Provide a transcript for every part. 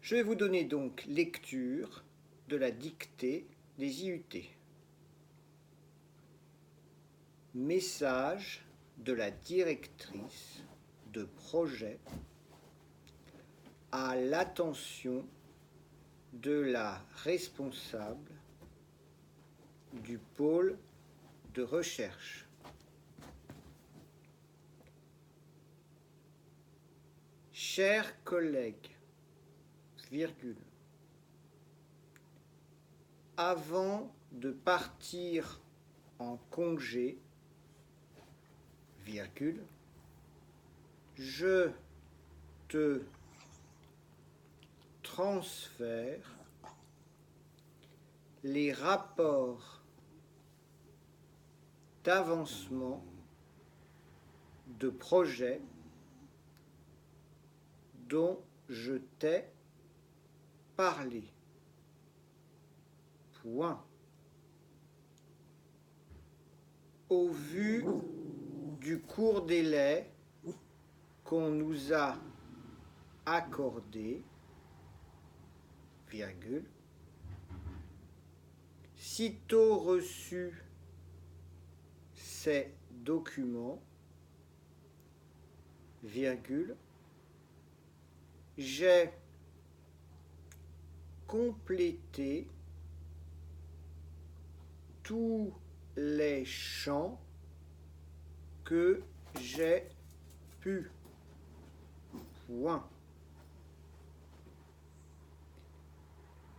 Je vais vous donner donc lecture de la dictée des IUT. Message de la directrice de projet à l'attention de la responsable du pôle de recherche. Chers collègues, virgule, avant de partir en congé, virgule, je te transfère les rapports d'avancement de projet dont je t'ai parlé. Point. Au vu du court délai qu'on nous a accordé, virgule, sitôt reçu ces documents, virgule, j'ai complété tous les champs que j'ai pu. Point.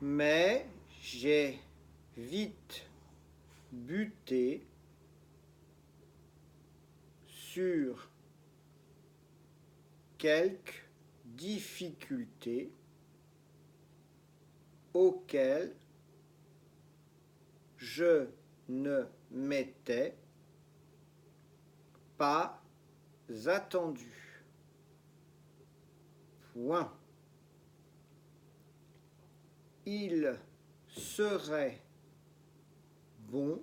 Mais j'ai vite buté sur quelques difficultés auxquelles je ne m'étais pas attendu. Point. Il serait bon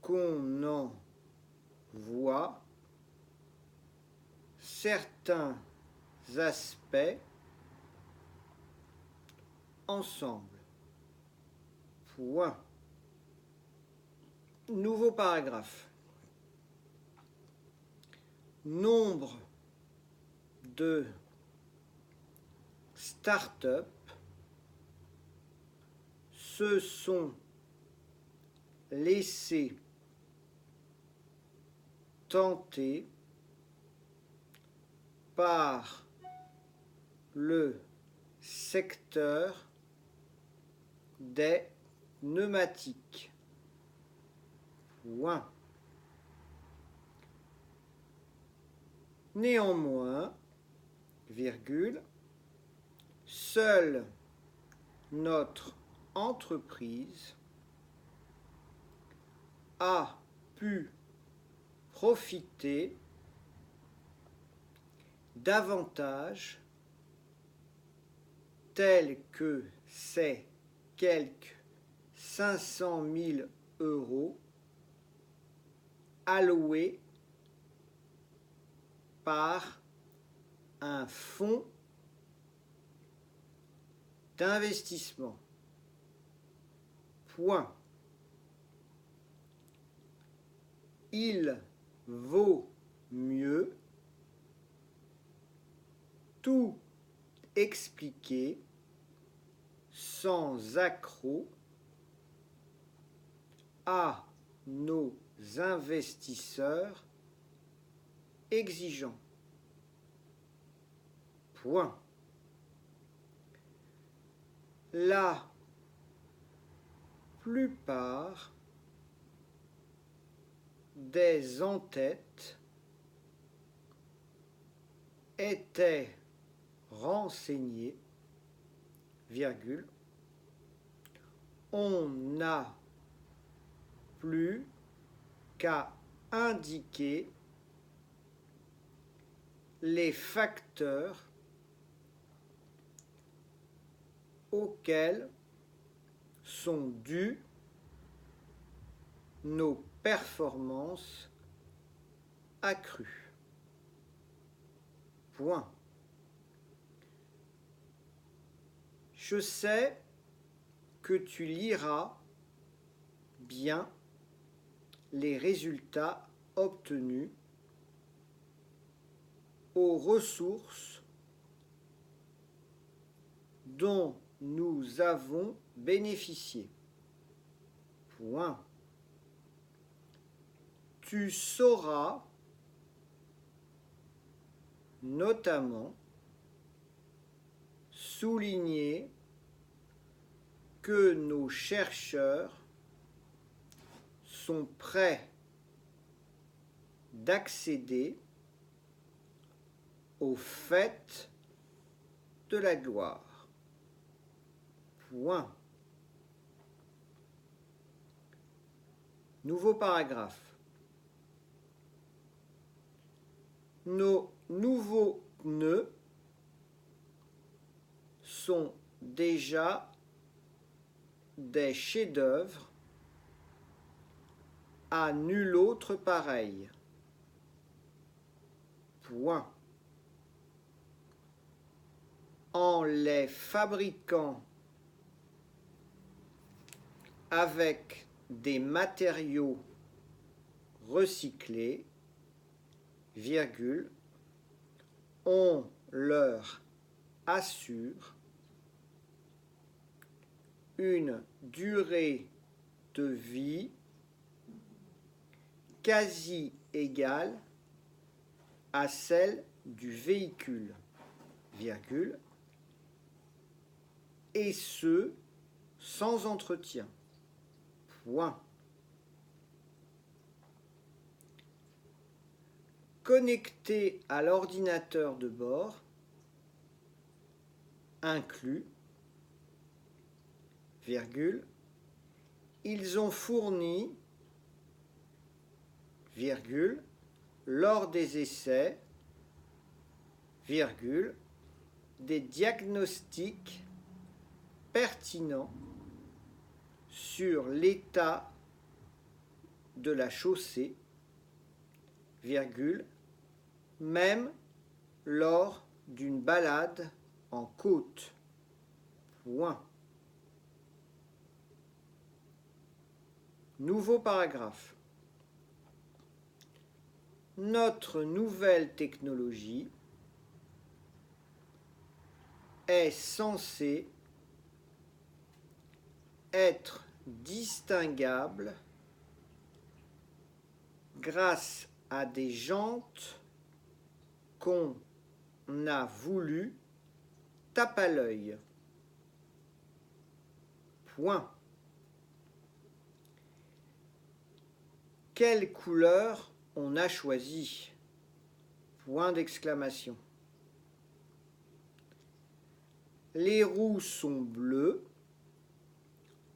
qu'on en voit certains aspects ensemble. Point. Nouveau paragraphe. Nombre de start-up se sont laissés tenter par le secteur des pneumatiques. Point. Néanmoins, virgule, seule notre entreprise a pu profiter d'avantages tels que ces quelques 500 000 € alloués par un fonds d'investissement. Point. Il vaut mieux tout expliquer sans accroc à nos investisseurs exigeants. Point. La plupart des en-têtes étaient renseignés, virgule, on n'a plus qu'à indiquer les facteurs auxquels sont dues nos performances accrues. Point. Je sais que tu liras bien les résultats obtenus aux ressources dont nous avons bénéficié. Point. Tu sauras notamment souligner que nos chercheurs sont prêts d'accéder au fait de la gloire. Point. Nouveau paragraphe. Nos nouveaux pneus sont déjà des chefs-d'œuvre à nul autre pareil. Point. En les fabriquant avec des matériaux recyclés, virgule, on leur assure une durée de vie quasi égale à celle du véhicule, virgule, et ce, sans entretien. Point. Connectés à l'ordinateur de bord, inclus, virgule, ils ont fourni, virgule, lors des essais, virgule, des diagnostics pertinents sur l'état de la chaussée, virgule, même lors d'une balade en côte. Point. Nouveau paragraphe. Notre nouvelle technologie est censée être distinguable grâce à des jantes qu'on a voulu tape à l'œil. Point. Quelle couleur on a choisi? Point d'exclamation. Les roues sont bleues,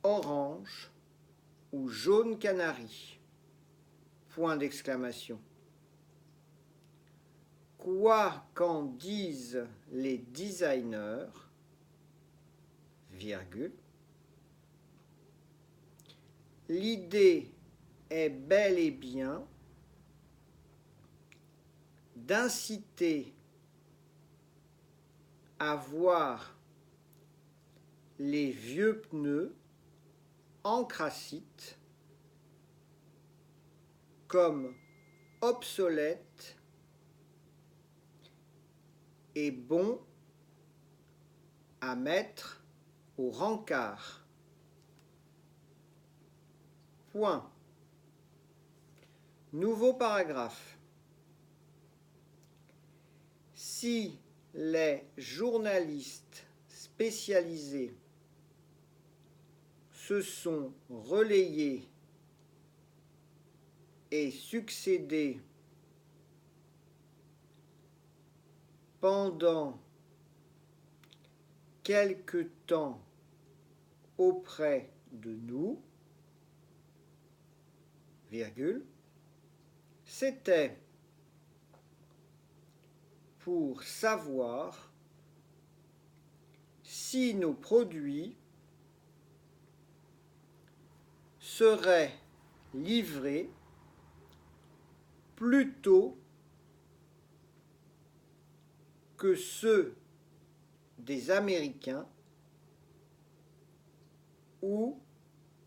orange ou jaune canari. Point d'exclamation. Quoi qu'en disent les designers, virgule, l'idée est bel et bien d'inciter à voir les vieux pneus anthracite comme obsolètes et bons à mettre au rencard. Point. Nouveau paragraphe. Si les journalistes spécialisés se sont relayés et succédés pendant quelque temps auprès de nous, virgule, c'était pour savoir si nos produits seraient livrés plus tôt que ceux des Américains ou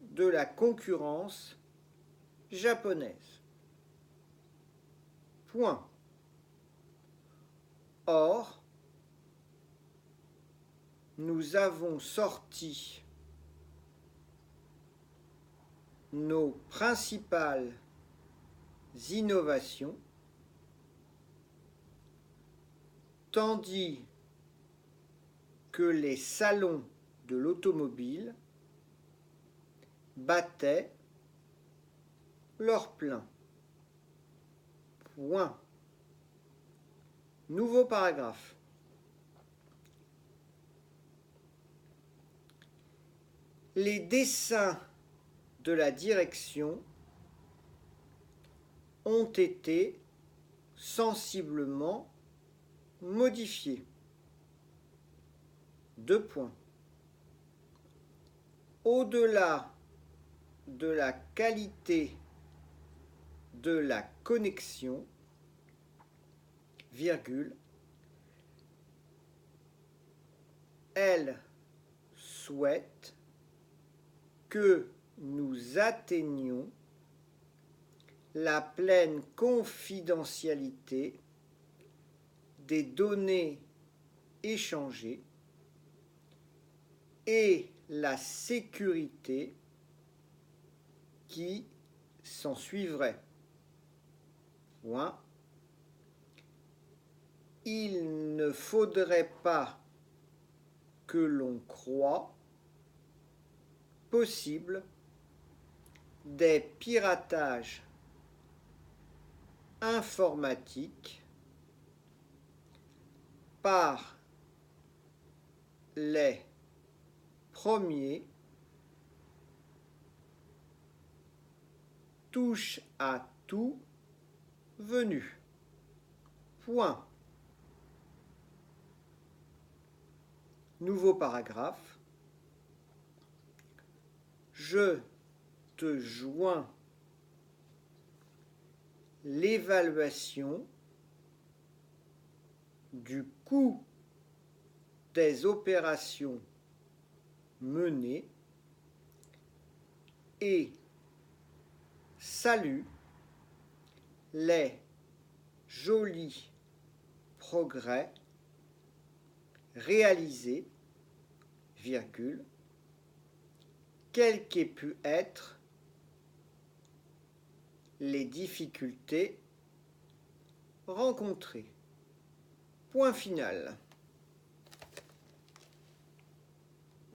de la concurrence japonaise. Point. Or, nous avons sorti nos principales innovations, tandis que les salons de l'automobile battaient leur plein. Point. Nouveau paragraphe. Les dessins de la direction ont été sensiblement modifiés. 2 points. Au-delà de la qualité de la connexion, virgule, elle souhaite que nous atteignions la pleine confidentialité des données échangées et la sécurité qui s'en suivrait. Point. Il ne faudrait pas que l'on croie possible des piratages informatiques par les premiers touche à tout venus. Point. Nouveau paragraphe. Je te joins l'évaluation du coût des opérations menées et salue les jolis progrès réalisés, virgule, quelles qu'aient pu être les difficultés rencontrées. Point final.